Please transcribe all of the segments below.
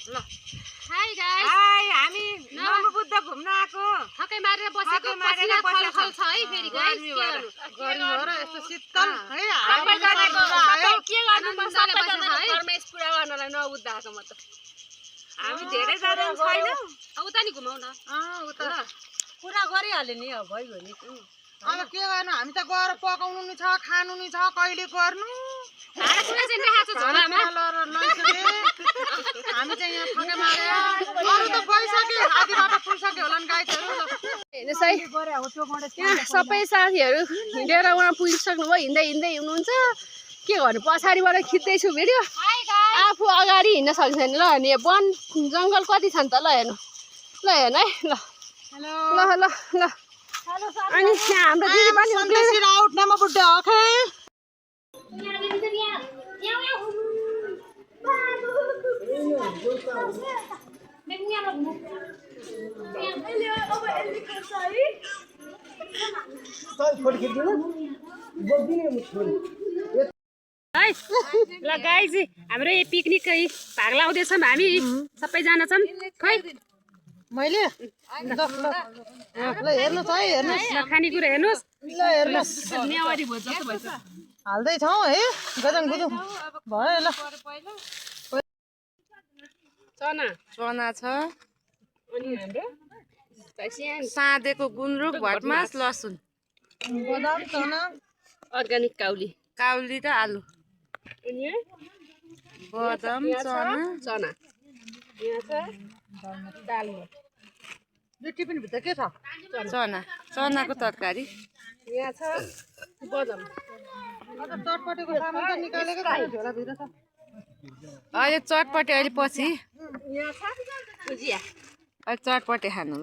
ल hi guys hi हामी नवबुद्ध घुम्न आको थकै मारेर बसेको पसिना खलखल छ है फेरि गाइस के गर्नु गर्मी हो र यस्तो शीतल है हामी गरेको सबै के गर्नु म सबै फरमाइस पुरा गर्नलाई नबुद्ध आएको म त हामी धेरै जना छैनौ उता नि घुमाउ न उता पुरा गरिहाल्यो नि अब भइगयो नि अब के गर्नु हामी त गएर पकाउनु नि छ खानु नि छ कहिले गर्नु भाडा कुनै चाहिँ राखेको छ झोलामा हामी चाहिँ यहाँ थके मारे अरु त गइसके आधी बाटो पुगिसक्यो होला नि गाइसहरु हेर्नुस् है यहाँ सबै साथीहरू हिँडेर उहाँ पुगिसक्नु भयो हिँड्दै हिँड्दै हुनुहुन्छ के गर्नु पछाडिबाट खिच्दैछु भिडियो आफू अगाडि हिँड्न सक्दैन ल अनि वन जङ्गल कति छ नि त ल हेर्नु ल हेर्नु है ल ल ल ल अनि यहाँ हाम्रो दिदी पनि सन्देशिर आउट नामा बुड्ढा ओके है ल गाइस हाम्रो यो पिकनिक भाग लाउँदैछौँ हामी सबैजना छौँ खै मैले ल हेर्नुस् है हेर्नुस् ल खानेकुरा हेर्नुहोस् ल हेर्नुस् नेवारी भोज जस्तो भएछ हाल्दै छौ है गजन गुदु भयो ल चना चना छ अनि हाम्रो साँधेको गुन्द्रुक भटमास लसुन बदाम चना अर्ग्यानिक काउली काउली र आलु अनि बदाम चना चना यहाँ छ दाल यो टिफिन भित्र के छ चना चनाको तरकारी यहाँ छ बदाम अझ चटपटेको सामान त निकालेको छ झोला भित्र छ अहिले चटपटे अहिले पछि यहाँ छ भुजिया अहिले चटपटे खानु ल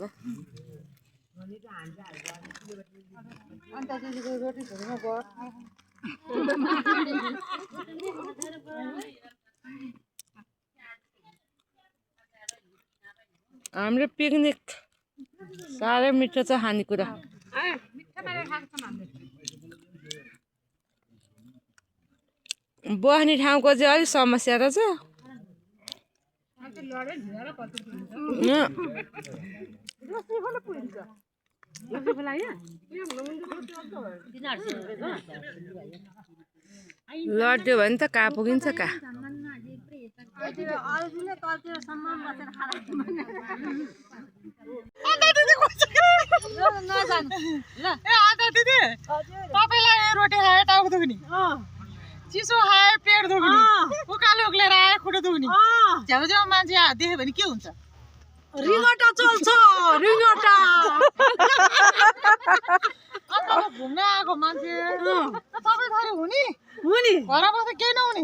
अन्त दिदीको रोटी झोलमा गर हाम्रो पिकनिक साह्रै मिठो छ खानेकुरा बस्ने ठाउँको चाहिँ अलिक समस्या रहेछ लड्यो भने त कहाँ पुगिन्छ कहाँ तपाईँलाई रोटी खाए टाउको दुख्ने चिसो खाए पेट दुख्ने उकालो उक्लेर आए खुट्टा दुख्ने झ्याउ मान्छे देख्यो भने के हुन्छ रिङ्गटा चल्छ रिङ्गटा घुम्न आएको मान्छे तपाईँ थरी हुने हुने घर बस्दा केही नहुने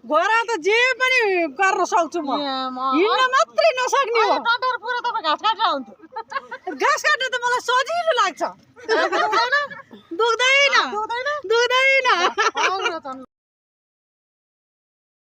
घर त जे पनि गर्न सक्छु म हिँड्न मात्रै नसक्ने हो टटर पुरा तपाईँ घाँस काटेर हुन्थ्यो घाँस काट्नु त मलाई सजिलो लाग्छ दुख्दैन दुख्दैन